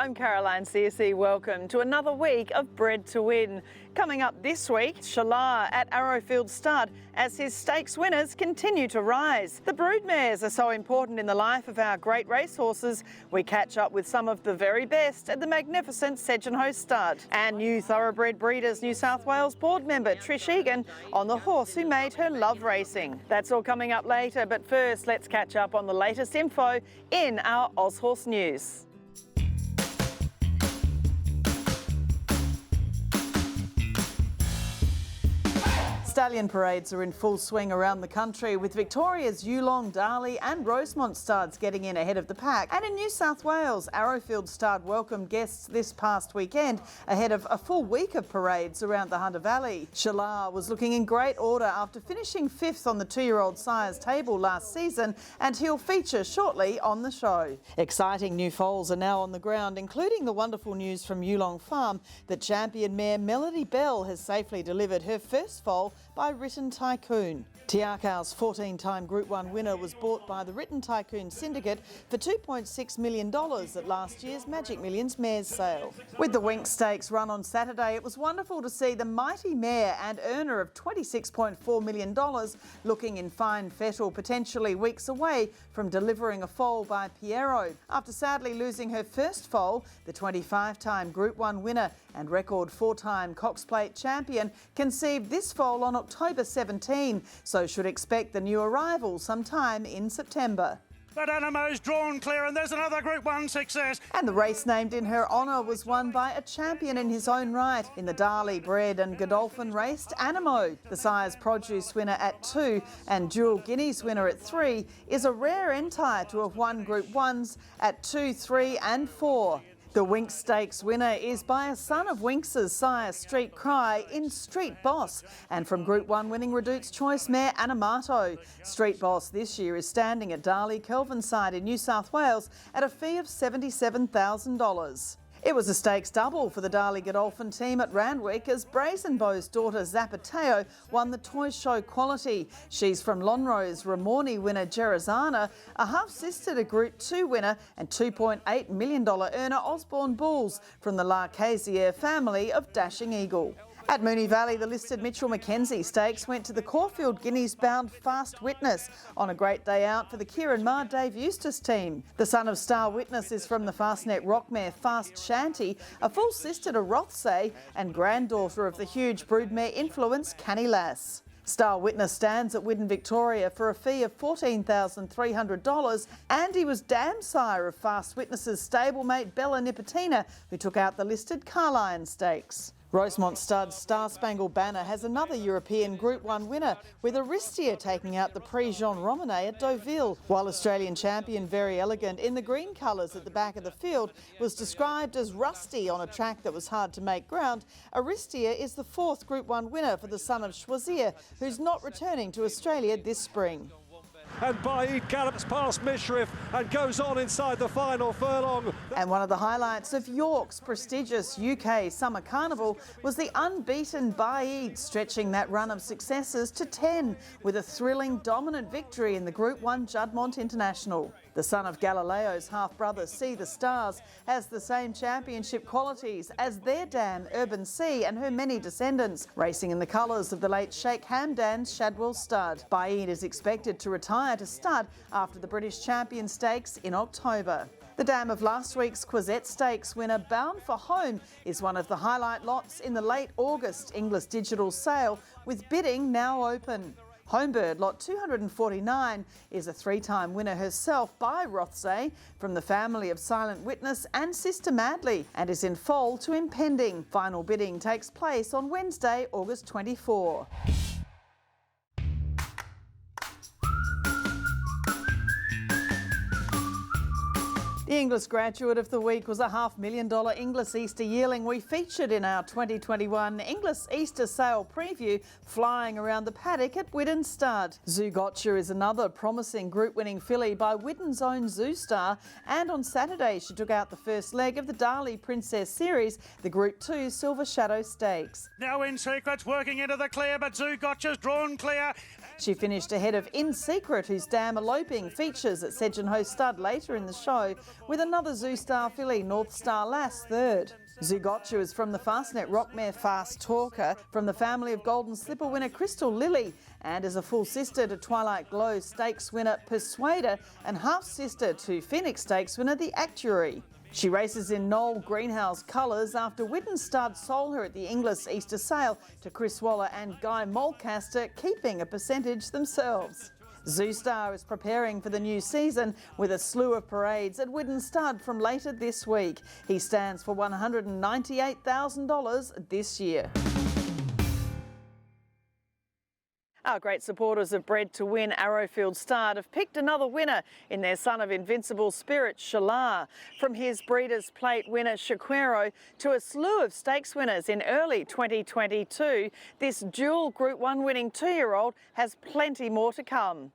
I'm Caroline Searcy. Welcome to another week of Bred to Win. Coming up this week, Shalaa at Arrowfield Stud as his stakes winners continue to rise. The broodmares are so important in the life of our great racehorses. We catch up with some of the very best at the magnificent Segenhoe Stud. And new Thoroughbred Breeders New South Wales board member Trish Egan on the horse who made her love racing. That's all coming up later, but first let's catch up on the latest info in our Aushorse news. Stallion parades are in full swing around the country, with Victoria's Yearling, Darley and Rosemont studs getting in ahead of the pack. And in New South Wales, Arrowfield Stud welcomed guests this past weekend ahead of a full week of parades around the Hunter Valley. Shalar was looking in great order after finishing 5th on the 2-year-old sires table last season, and he'll feature shortly on the show. Exciting new foals are now on the ground, including the wonderful news from Yearling Farm that champion mare Melody Bell has safely delivered her first foal by Written Tycoon. Tiakau's 14-time Group 1 winner was bought by the Written Tycoon Syndicate for $2.6 million at last year's Magic Millions mares sale. With the Winx Stakes run on Saturday, it was wonderful to see the mighty mare and earner of $26.4 million looking in fine fettle, potentially weeks away from delivering a foal by Piero. After sadly losing her first foal, the 25-time Group 1 winner and record 4-time Cox Plate champion conceived this foal on October 17, so should expect the new arrival sometime in September. That Anamo's drawn clear, and there's another Group 1 success. And the race named in her honour was won by a champion in his own right. In the Darley, Bred and Godolphin raced Anamo. The sire's produce winner at 2 and dual guineas winner at 3 is a rare entire to have won Group 1s at 2, 3 and 4. The Winx Stakes winner is by a son of Winx's sire Street Cry in Street Boss, and from Group 1 winning Redute's choice mare Animato. Street Boss this year is standing at Darley Kelvinside in New South Wales at a fee of $77,000. It was a stakes double for the Darley Godolphin team at Randwick as Brazen Bow's daughter Zapateo won the Toy Show Quality. She's from Lonrose Ramorni winner Gerazana, a half-sister to Group 2 winner and $2.8 million earner Osborne Bulls from the Larcasier family of Dashing Eagle. At Moonee Valley, the listed Mitchell Mackenzie Stakes went to the Caulfield Guineas-bound Fast Witness on a great day out for the Kieran Maher Dave Eustace team. The son of Star Witness is from the Fastnet Rockmare Fast Shanty, a full sister to Rothsay and granddaughter of the huge broodmare influence Canny Lass. Star Witness stands at Widden, Victoria for a fee of $14,300, and he was dam sire of Fast Witness's stablemate Bella Nipotina, who took out the listed Carlion Stakes. Rosemont Stud's Star Spangled Banner has another European Group 1 winner, with Aristia taking out the Prix Jean Romanet at Deauville, while Australian champion Very Elegant in the green colours at the back of the field was described as rusty on a track that was hard to make ground. Aristia is the 4th Group 1 winner for the son of Choisir, who's not returning to Australia this spring. And Baid gallops past Mishriff and goes on inside the final furlong. And one of the highlights of York's prestigious UK Summer Carnival was the unbeaten Baid, stretching that run of successes to 10 with a thrilling dominant victory in the Group 1 Juddmonte International. The son of Galileo's half-brother See the Stars has the same championship qualities as their dam Urban Sea and her many descendants, racing in the colours of the late Sheikh Hamdan's Shadwell Stud. Baid is expected to retire to stud after the British Champion Stakes in October. The dam of last week's Quezette Stakes winner Bound for Home is one of the highlight lots in the late August Inglis Digital sale, with bidding now open. Homebird Lot 249 is a 3-time winner herself by Rothsay from the family of Silent Witness and Sister Madley, and is in foal to impending. Final bidding takes place on Wednesday, August 24. The Inglis Graduate of the Week was a $500,000 Inglis Easter yearling we featured in our 2021 Inglis Easter Sale preview, flying around the paddock at Widden Stud. Zougotcha is another promising group-winning filly by Widden's own Zoustar, and on Saturday she took out the first leg of the Darley Princess Series, the Group 2 Silver Shadow Stakes. Now In Secret's working into the clear, but Zougotcha's drawn clear. She finished ahead of In Secret, whose dam Eloping features at Segenhoe Stud later in the show, with another Zoo Star filly, North Star Lass, third. Zougotcha is from the Fastnet Rockmare Fast Talker, from the family of Golden Slipper winner Crystal Lily, and is a full sister to Twilight Glow Stakes winner Persuader and half sister to Phoenix Stakes winner The Actuary. She races in Knoll Greenhouse colours after Widden Stud sold her at the Inglis Easter sale to Chris Waller and Guy Mulcaster, keeping a percentage themselves. Zoo Star is preparing for the new season with a slew of parades at Widden Stud from later this week. He stands for $198,000 this year. Our great supporters of Bred to Win Arrowfield Stud have picked another winner in their son of invincible spirit, Shalar. From his Breeders' Plate winner, Shaquero, to a slew of stakes winners in early 2022, this dual Group 1 winning 2-year-old has plenty more to come.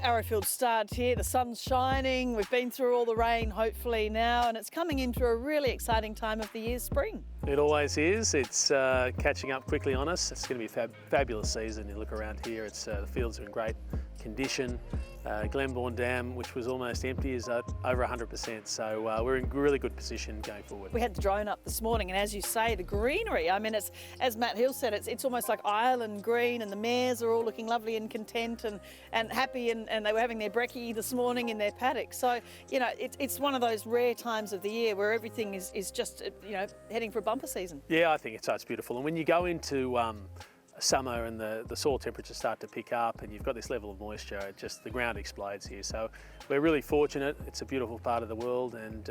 Arrowfield Stud here, the sun's shining, we've been through all the rain hopefully now, and it's coming into a really exciting time of the year, spring. It always is. It's catching up quickly on us. It's going to be a fabulous season. You look around here, it's the fields are in great condition. Glenbourne Dam, which was almost empty, is over 100%, so we're in really good position going forward. We had the drone up this morning, and as you say, the greenery, I mean, it's, as Matt Hill said, it's almost like Ireland green, and the mares are all looking lovely and content and happy, and they were having their brekkie this morning in their paddock. So, you know, it's one of those rare times of the year where everything is just, you know, heading for a bumper season. Yeah, I think it's beautiful. And when you go into summer and the soil temperatures start to pick up and you've got this level of moisture, the ground explodes here. So we're really fortunate. It's a beautiful part of the world, and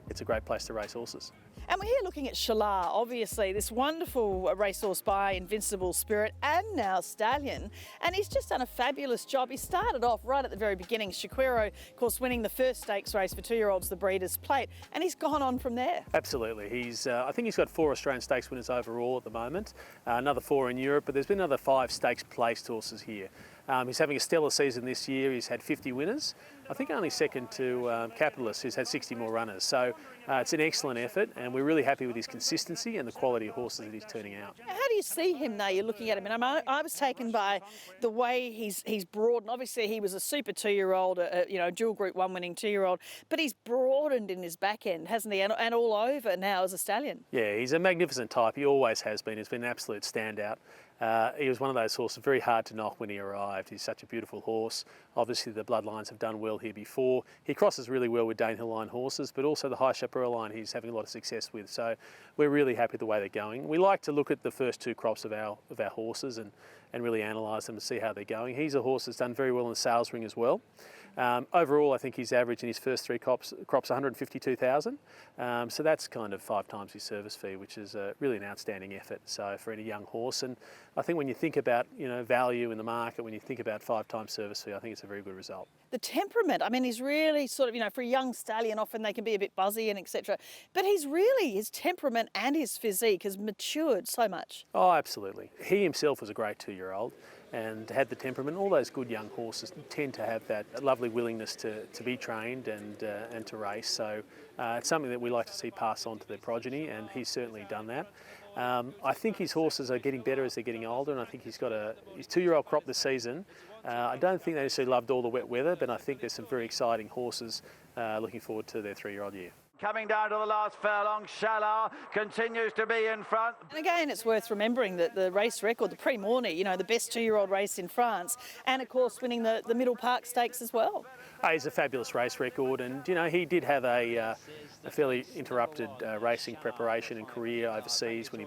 it's a great place to race horses. And we're here looking at Shalaa, obviously, this wonderful racehorse by Invincible Spirit and now stallion. And he's just done a fabulous job. He started off right at the very beginning. Shaquero, of course, winning the first stakes race for 2-year-olds, the Breeders' Plate, and he's gone on from there. Absolutely. I think he's got 4 Australian stakes winners overall at the moment, another 4 in Europe, but there's been another 5 stakes placed horses here. He's having a stellar season this year. He's had 50 winners. I think only second to Capitalist, who's had 60 more runners. So it's an excellent effort, and we're really happy with his consistency and the quality of horses that he's turning out. How do you see him now? You're looking at him, and I was taken by the way he's broadened. Obviously, he was a super 2-year-old, you know, dual Group 1 winning 2-year-old, but he's broadened in his back end, hasn't he? And all over now as a stallion. Yeah, he's a magnificent type. He always has been. He's been an absolute standout. He was one of those horses very hard to knock when he arrived. He's such a beautiful horse. Obviously the bloodlines have done well here before. He crosses really well with Danehill line horses, but also the High Chaparral line he's having a lot of success with. So we're really happy with the way they're going. We like to look at the first 2 crops of our horses and really analyse them to see how they're going. He's a horse that's done very well in the sales ring as well. Overall, I think his average in his first 3 crops 152,000. So that's kind of 5 times his service fee, which is really an outstanding effort. So for any young horse, and I think when you think about value in the market, when you think about 5 times service fee, I think it's a very good result. The temperament, I mean, he's really sort of, for a young stallion, often they can be a bit buzzy and etc. But his temperament and his physique has matured so much. Oh, absolutely. He himself was a great 2-year-old and had the temperament. All those good young horses tend to have that lovely willingness to be trained and to race. So it's something that we like to see pass on to their progeny, and he's certainly done that. I think his horses are getting better as they're getting older, and I think he's got his 2-year-old crop this season. I don't think they necessarily loved all the wet weather, but I think there's some very exciting horses looking forward to their 3-year-old year. Coming down to the last furlong, Shalar continues to be in front. And again, it's worth remembering that the race record, the Prix Morny, the best 2-year-old race in France, and of course winning the Middle Park Stakes as well. He's a fabulous race record, and he did have a fairly interrupted racing preparation and career overseas when he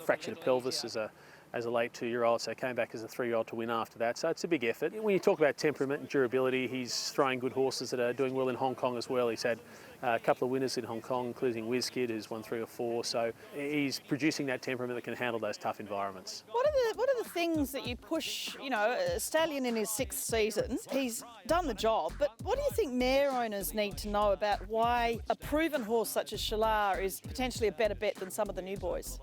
fractured a pelvis as a late 2-year-old, so came back as a 3-year-old to win after that. So it's a big effort. When you talk about temperament and durability, he's throwing good horses that are doing well in Hong Kong as well. He's had a couple of winners in Hong Kong, including WizKid, who's won 3 or 4. So he's producing that temperament that can handle those tough environments. What are the things that you push, a stallion in his 6th season? He's done the job, but what do you think mare owners need to know about why a proven horse such as Shalar is potentially a better bet than some of the new boys?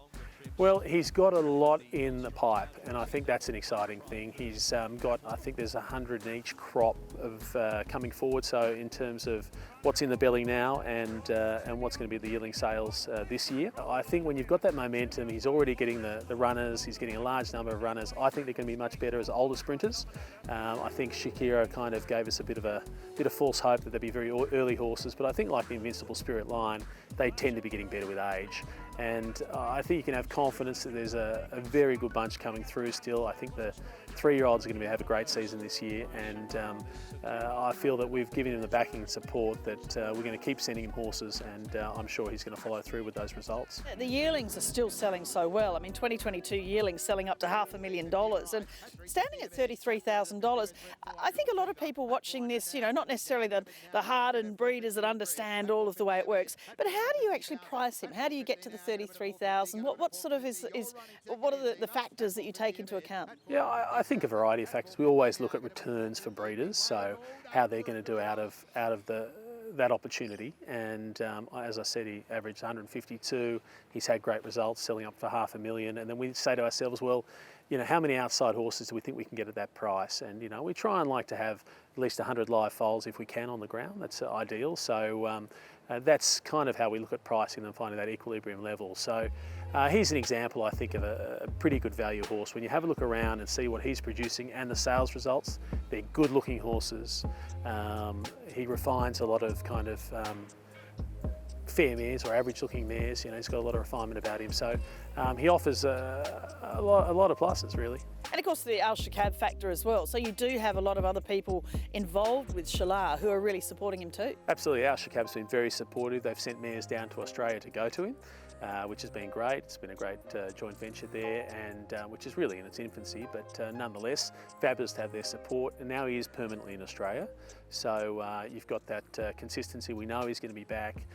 Well, he's got a lot in the pipe, and I think that's an exciting thing. He's got, I think there's 100 in each crop of coming forward, so in terms of what's in the belly now and what's going to be the yearling sales this year. I think when you've got that momentum, he's already getting the runners, he's getting a large number of runners. I think they're going to be much better as older sprinters. I think Shakira kind of gave us a bit of false hope that they'd be very early horses, but I think like the Invincible Spirit line, they tend to be getting better with age. And I think you can have confidence that there's a very good bunch coming through still. I think the 3-year-olds are going to have a great season this year, and I feel that we've given him the backing and support that we're going to keep sending him horses, and I'm sure he's going to follow through with those results. The yearlings are still selling so well. I mean, 2022 yearlings selling up to $500,000 and standing at $33,000. I think a lot of people watching this, you know, not necessarily the hardened breeders that understand all of the way it works, but how do you actually price him? How do you get to the $33,000? What sort of what are the factors that you take into account? Yeah, I think a variety of factors. We always look at returns for breeders, so how they're going to do out of that opportunity. And as I said, he averaged 152. He's had great results, selling up for $500,000. And then we say to ourselves, well, you know, how many outside horses do we think we can get at that price? And you know, we try and like to have at least 100 live foals if we can on the ground. That's ideal. So that's kind of how we look at pricing and finding that equilibrium level. So he's an example, I think, of a pretty good value horse. When you have a look around and see what he's producing and the sales results, they're good-looking horses. He refines a lot of kind of fair mares or average-looking mares. You know, he's got a lot of refinement about him. So he offers a lot of pluses, really. And of course the Al-Shakab factor as well. So you do have a lot of other people involved with Shalar who are really supporting him too. Absolutely, Al-Shakab's been very supportive. They've sent mares down to Australia to go to him, which has been great. It's been a great joint venture there, and which is really in its infancy, but nonetheless, fabulous to have their support. And now he is permanently in Australia. So you've got that consistency. We know he's going to be back.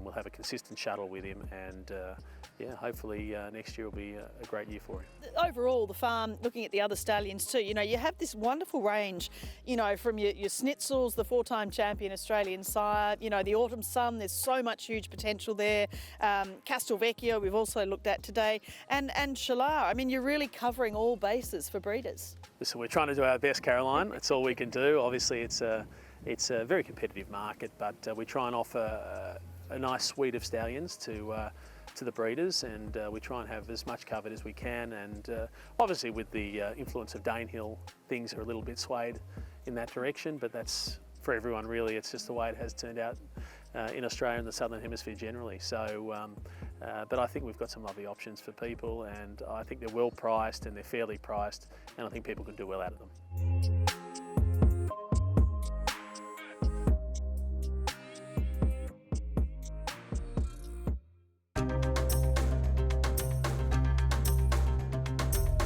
We'll have a consistent shuttle with him, and yeah, hopefully next year will be a great year for him. Overall, the farm, looking at the other stallions too, you know, you have this wonderful range, you know, from your Schnitzels, the 4-time champion Australian sire, you know, the Autumn Sun, there's so much huge potential there. Castelvecchio we've also looked at today, and Shalar. I mean, you're really covering all bases for breeders. Listen, we're trying to do our best, Caroline. That's all we can do. Obviously, it's a very competitive market, but we try and offer a nice suite of stallions to the breeders, and we try and have as much covered as we can. And obviously with the influence of Danehill, things are a little bit swayed in that direction, but that's for everyone really. It's just the way it has turned out in Australia and the Southern Hemisphere generally. So, but I think we've got some lovely options for people, and I think they're well priced and they're fairly priced, and I think people can do well out of them.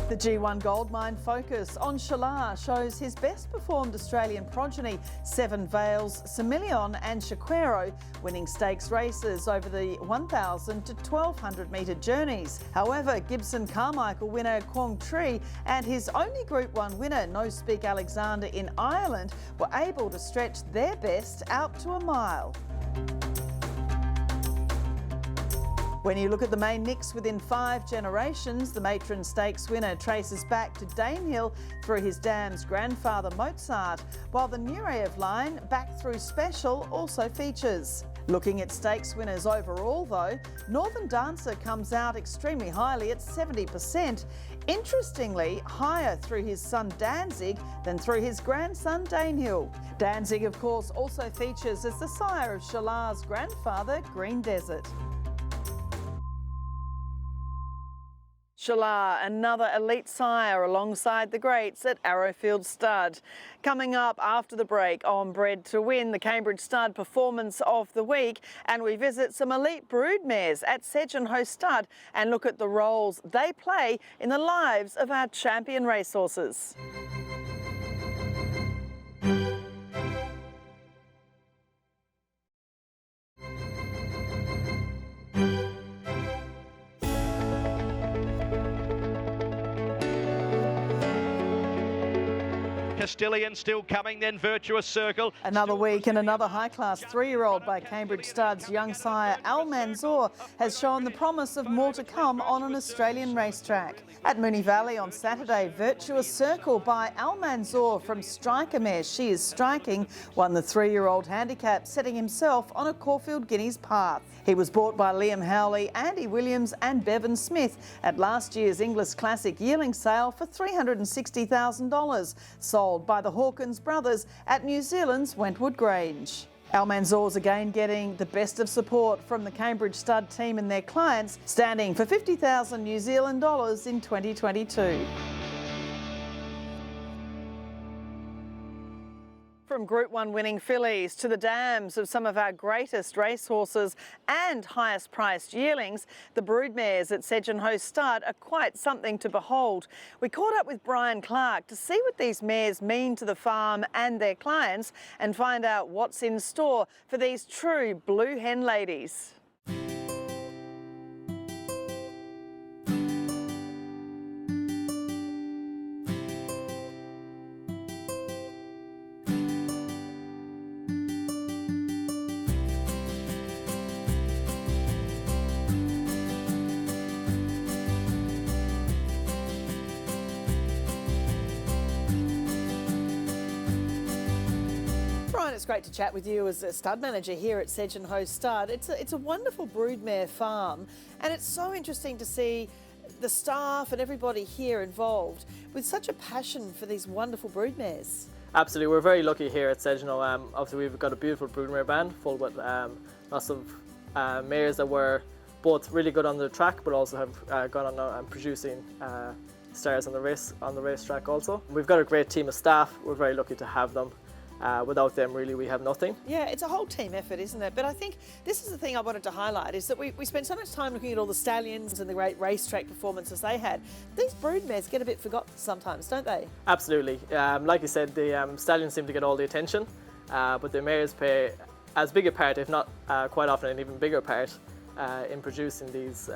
The G1 Goldmine focus on Shalar shows his best performed Australian progeny, Seven Veils, Semillon and Shaquero, winning stakes races over the 1,000 to 1,200 metre journeys. However, Gibson Carmichael winner Quang Tri and his only Group 1 winner, No Speak Alexander in Ireland, were able to stretch their best out to a mile. When you look at the main mix within 5 generations, the Matron Stakes winner traces back to Danehill through his dam's grandfather Mozart, while the Nureyev line, back through Special, also features. Looking at stakes winners overall though, Northern Dancer comes out extremely highly at 70%, interestingly higher through his son Danzig than through his grandson Danehill. Danzig of course also features as the sire of Shalar's grandfather Green Desert. Shalaa, another elite sire alongside the greats at Arrowfield Stud. Coming up after the break on Bred to Win, the Cambridge Stud Performance of the Week, and we visit some elite broodmares at Segenhoe Stud and look at the roles they play in the lives of our champion racehorses. Castilian still coming, then Virtuous Circle. Another week and another high-class 3-year-old by Cambridge Stud's young sire Almanzor has shown the promise of more to come on an Australian racetrack. At Moonee Valley on Saturday, Virtuous Circle by Almanzor from Striker mare She Is Striking won the 3-year-old handicap, setting himself on a Caulfield Guineas path. He was bought by Liam Howley, Andy Williams and Bevan Smith at last year's Inglis Classic yearling sale for $360,000, sold by the Hawkins brothers at New Zealand's Wentwood Grange. Almanzor's again getting the best of support from the Cambridge Stud team and their clients, standing for $50,000 New Zealand dollars in 2022. From Group 1 winning fillies to the dams of some of our greatest racehorses and highest priced yearlings, the broodmares at Segenhoe Stud are quite something to behold. We caught up with Brian Clark to see what these mares mean to the farm and their clients and find out what's in store for these true blue hen ladies. It's great to chat with you as a stud manager here at Segenhoe Stud. It's a wonderful broodmare farm, and it's so interesting to see the staff and everybody here involved with such a passion for these wonderful broodmares. Absolutely, we're very lucky here at Segenhoe. Obviously we've got a beautiful broodmare band full with lots of mares that were both really good on the track but also have gone on and producing stars on the racetrack also. We've got a great team of staff. We're very lucky to have them. Without them, really, we have nothing. Yeah, it's a whole team effort, isn't it? But I think this is the thing I wanted to highlight, is that we spend so much time looking at all the stallions and the great racetrack performances they had. These broodmares get a bit forgotten sometimes, don't they? Absolutely. Like you said, the stallions seem to get all the attention, but the mares play as big a part, if not quite often an even bigger part, in producing these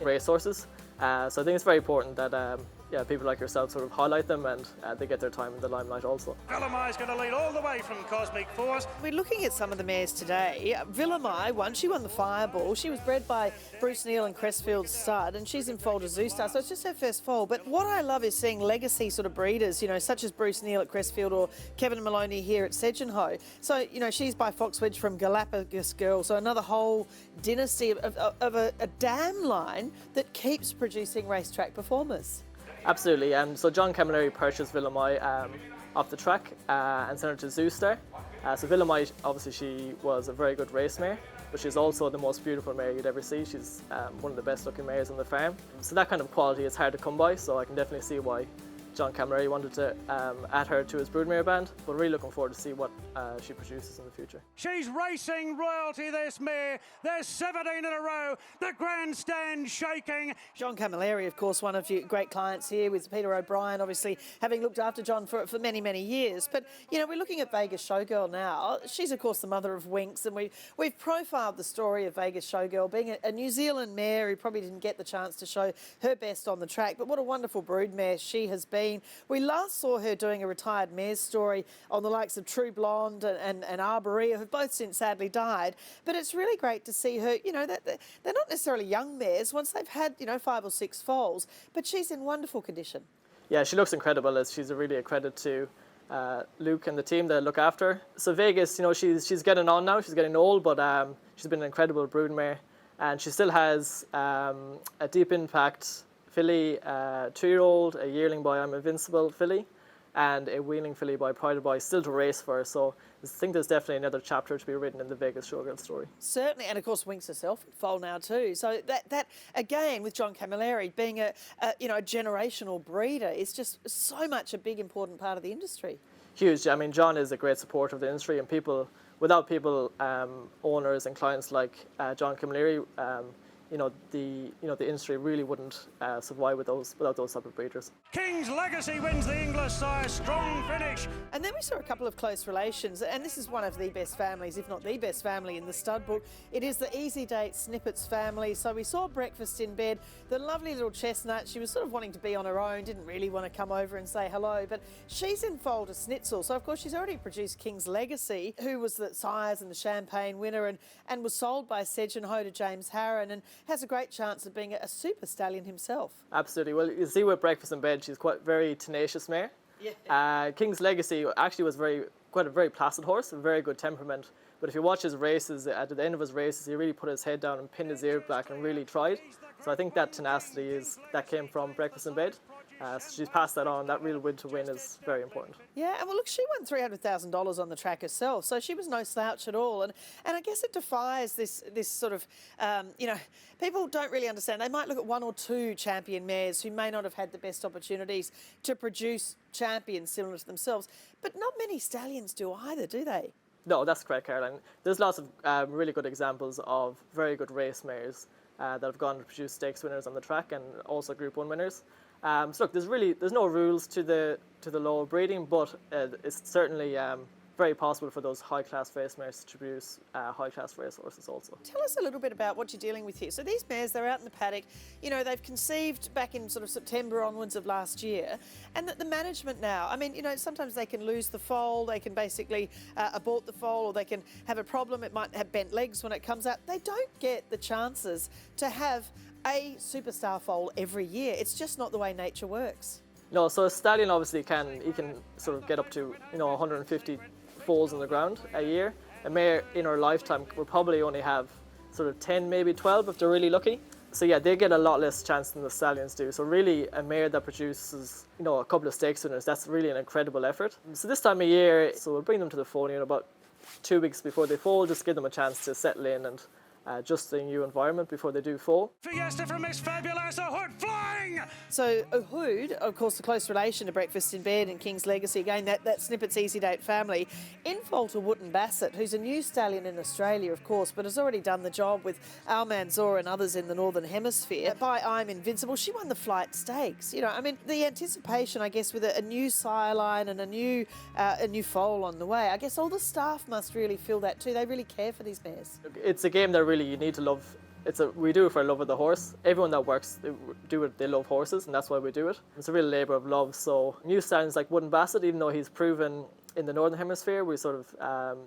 racehorses. So I think it's very important that people like yourself sort of highlight them and they get their time in the limelight also. Villamai's going to lead all the way from Cosmic Force. We're looking at some of the mares today. Villamai won. She won the Fireball. She was bred by Bruce Neal and Crestfield Stud, and she's in foal to Zougotcha, so it's just her first foal. But what I love is seeing legacy sort of breeders, such as Bruce Neal at Crestfield or Kevin Maloney here at Segenhoe. So, she's by Foxwedge from Galapagos Girl, so another whole dynasty of a dam line that keeps producing racetrack performers. Absolutely, so John Camilleri purchased Villamai off the track and sent her to Zougotcha. So Villamai, obviously she was a very good race mare, but she's also the most beautiful mare you'd ever see. She's one of the best looking mares on the farm. So that kind of quality is hard to come by, so I can definitely see why John Camilleri wanted to add her to his broodmare band, but really looking forward to see what she produces in the future. She's racing royalty, this mare. There's 17 in a row. The grandstand shaking. John Camilleri, of course, one of your great clients here with Peter O'Brien, obviously having looked after John for many, many years. But, we're looking at Vegas Showgirl now. She's, of course, the mother of Winx, and we've profiled the story of Vegas Showgirl being a New Zealand mare who probably didn't get the chance to show her best on the track. But what a wonderful broodmare she has been. We last saw her doing a retired mare's story on the likes of True Blonde and Arborea, who've both since sadly died. But it's really great to see her, that they're not necessarily young mares once they've had, 5 or 6 foals, but she's in wonderful condition. Yeah, she looks incredible. She's really a credit to Luke and the team that look after her. So Vegas, she's getting on now. She's getting old, but she's been an incredible broodmare, and she still has a deep impact filly, 2-year-old, a yearling by I'm Invincible filly, and a weaning filly by Pride Boy still to race for. So I think there's definitely another chapter to be written in the Vegas Showgirl story. Certainly, and of course Winx herself in foal now too. So that again with John Camilleri being a generational breeder is just so much a big important part of the industry. Huge. I mean, John is a great supporter of the industry, and without owners and clients like John Camilleri, the industry really wouldn't survive without those type of breeders. King's Legacy wins the English sire, strong finish. And then we saw a couple of close relations, and this is one of the best families, if not the best family in the stud book. It is the Easy Date Snippets family. So we saw Breakfast in Bed, the lovely little chestnut. She was sort of wanting to be on her own, didn't really want to come over and say hello, but she's in foal to Snitzel. So of course she's already produced King's Legacy, who was the sires and the champagne winner, and was sold by Segenhoe to James Harron, and has a great chance of being a super stallion himself. Absolutely. Well, you see with Breakfast in Bed, she's quite very tenacious mare. Yeah. King's Legacy actually was quite a very placid horse, a very good temperament. But if you watch his races, at the end of his races, he really put his head down and pinned his ear back and really tried. So I think that tenacity that came from Breakfast in Bed. So she's passed that on. That real win to win is very important. Yeah, and well, look, she won $300,000 on the track herself, so she was no slouch at all. And I guess it defies this sort of, people don't really understand. They might look at one or two champion mares who may not have had the best opportunities to produce champions similar to themselves, but not many stallions do either, do they? No, that's correct, Caroline. There's lots of really good examples of very good race mares that have gone to produce stakes winners on the track and also Group 1 winners. So look, there's no rules to the law of breeding, but it's certainly very possible for those high-class race mares to produce high-class race horses also. Tell us a little bit about what you're dealing with here. So these mares, they're out in the paddock, they've conceived back in sort of September onwards of last year, and the management now, I mean, sometimes they can lose the foal, they can basically abort the foal, or they can have a problem, it might have bent legs when it comes out. They don't get the chances to have a superstar foal every year. It's just not the way nature works. No, so a stallion obviously can sort of get up to 150 foals on the ground a year. A mare in her lifetime will probably only have sort of 10, maybe 12 if they're really lucky. So yeah, they get a lot less chance than the stallions do. So really a mare that produces a couple of stakes winners, that's really an incredible effort. So this time of year, so we'll bring them to the foal about 2 weeks before they foal, just give them a chance to settle in and adjust the new environment before they do fall. Fiesta from Miss Fabulous, a hood flying! So a hood, of course, a close relation to Breakfast in Bed and King's Legacy, again, that Snippets Easy Date family, in foal to Widden Stud, who's a new stallion in Australia, of course, but has already done the job with Almanzor and others in the Northern Hemisphere. By I'm Invincible, she won the Flight Stakes. The anticipation, I guess, with a new sire line and a new foal on the way, I guess all the staff must really feel that too. They really care for these mares. It's a game that really you need to love. We do it for love of the horse. Everyone that works, they love horses, and that's why we do it. It's a real labour of love. So new stallions like Widden Stud, even though he's proven in the Northern Hemisphere,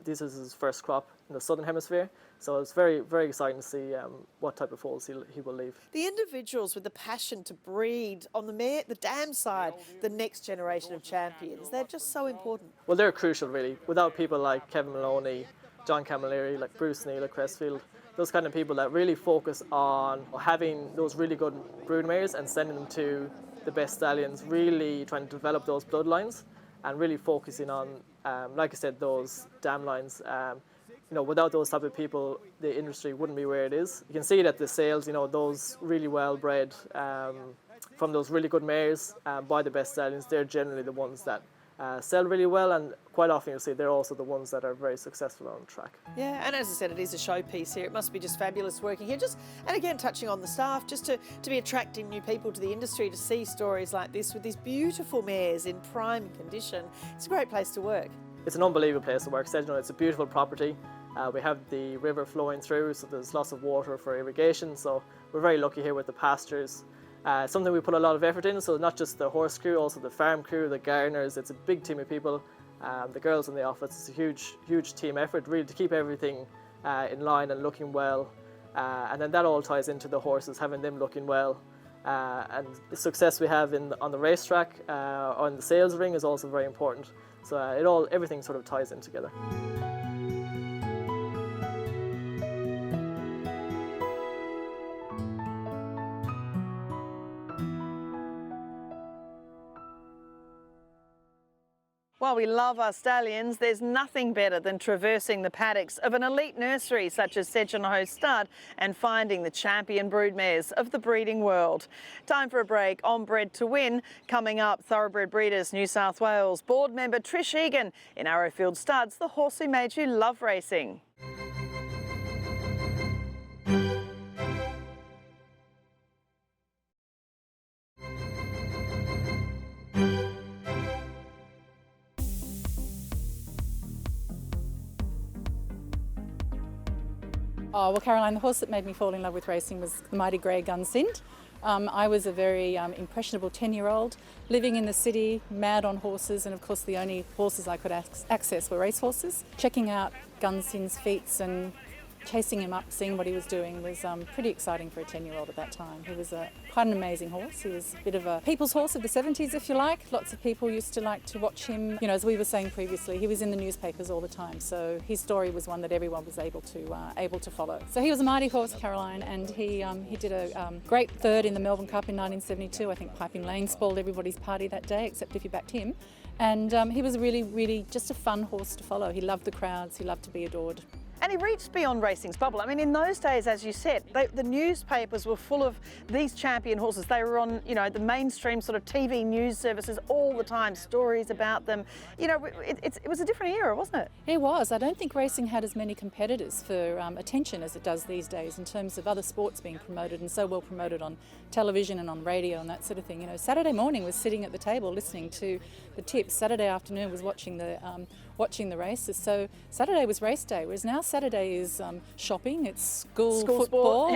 this is his first crop in the Southern Hemisphere. So it's very, very exciting to see what type of foals he will leave. The individuals with the passion to breed on the dam side, the next generation of champions, they're just so important. Well, they're crucial, really. Without people like Kevin Maloney, John Camilleri, like Bruce Neal at Crestfield, those kind of people that really focus on having those really good broodmares and sending them to the best stallions, really trying to develop those bloodlines and really focusing on, like I said, those dam lines. Without those type of people, the industry wouldn't be where it is. You can see that the sales, those really well bred from those really good mares by the best stallions, they're generally the ones that sell really well, and quite often you'll see they're also the ones that are very successful on track. Yeah, and as I said, it is a showpiece here. It must be just fabulous working here. And again, touching on the staff, just to be attracting new people to the industry, to see stories like this with these beautiful mares in prime condition. It's a great place to work. It's an unbelievable place to work. It's a beautiful property. We have the river flowing through, so there's lots of water for irrigation. So we're very lucky here with the pastures. Something we put a lot of effort in, so not just the horse crew, also the farm crew, the gardeners. It's a big team of people. The girls in the office, it's a huge, huge team effort, really, to keep everything in line and looking well. And then that all ties into the horses, having them looking well. And the success we have on the racetrack, on the sales ring is also very important. So everything sort of ties in together. While we love our stallions, there's nothing better than traversing the paddocks of an elite nursery such as Segenhoe Stud and finding the champion broodmares of the breeding world. Time for a break on Bred to Win. Coming up, Thoroughbred Breeders New South Wales board member Trish Egan in Arrowfield Studs, the horse who made you love racing. Oh, well, Caroline, the horse that made me fall in love with racing was the mighty grey Gunsynd. I was a very impressionable 10-year-old living in the city, mad on horses, and of course the only horses I could access were racehorses. Checking out Gunsynd's feats and chasing him up, seeing what he was doing was pretty exciting for a 10-year-old at that time. He was quite an amazing horse. He was a bit of a people's horse of the 70s, if you like. Lots of people used to like to watch him. You know, as we were saying previously, he was in the newspapers all the time, so his story was one that everyone was able to follow. So he was a mighty horse, Caroline, and he did a great third in the Melbourne Cup in 1972. I think Piping Lane spoiled everybody's party that day, except if you backed him. And he was really, really just a fun horse to follow. He loved the crowds, he loved to be adored. And he reached beyond racing's bubble. I mean, in those days, as you said, the newspapers were full of these champion horses. They were on, you know, the mainstream sort of TV news services all the time, stories about them. You know, it was a different era, wasn't it? It was. I don't think racing had as many competitors for attention as it does these days in terms of other sports being promoted, and so well promoted on television and on radio and that sort of thing. You know, Saturday morning was sitting at the table listening to the tips. Saturday afternoon was watching the races. So Saturday was race day, whereas now Saturday is shopping, it's school football,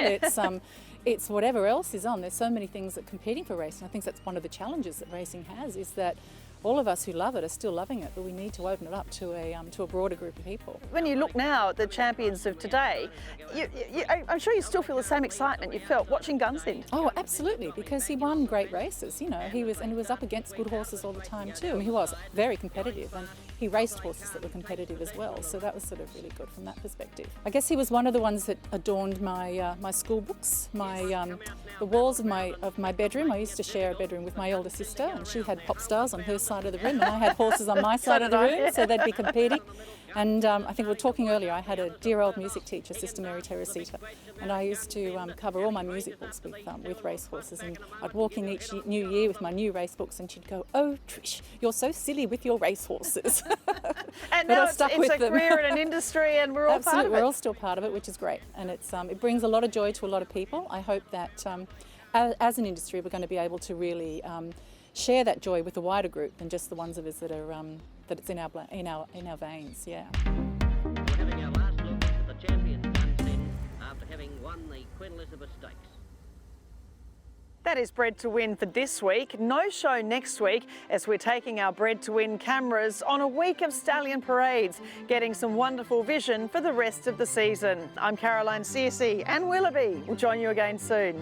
it's whatever else is on. There's so many things that are competing for racing. I think that's one of the challenges that racing has, is that all of us who love it are still loving it, but we need to open it up to a broader group of people. When you look now at the champions of today, I'm sure you still feel the same excitement you felt watching Gunsynd. Oh, absolutely, because he won great races. You know, he was up against good horses all the time too. I mean, he was very competitive, and he raced horses that were competitive as well. So that was sort of really good from that perspective. I guess he was one of the ones that adorned my my school books, the walls of my bedroom. I used to share a bedroom with my older sister, and she had pop stars on her side of the room, and I had horses on my side of the room, so they'd be competing. And I think we were talking earlier, I had a dear old music teacher, Sister Mary Teresita, and I used to cover all my music books with race horses, and I'd walk in each new year with my new race books, and she'd go, "Oh, Trish, you're so silly with your race horses." And now it's a career and an industry, and we're all Absolutely, part of it. we're all still part of it, which is great, and it brings a lot of joy to a lot of people. I hope that as an industry, we're going to be able to really share that joy with a wider group than just the ones of us that are that it's in our veins. Yeah. We're having our last look at the champion Gunsynd after having won the Queen Elizabeth Stakes. That is Bred to Win for this week. No show next week, as we're taking our Bred to Win cameras on a week of stallion parades, getting some wonderful vision for the rest of the season. I'm Caroline Searcy, and Willoughby will join you again soon.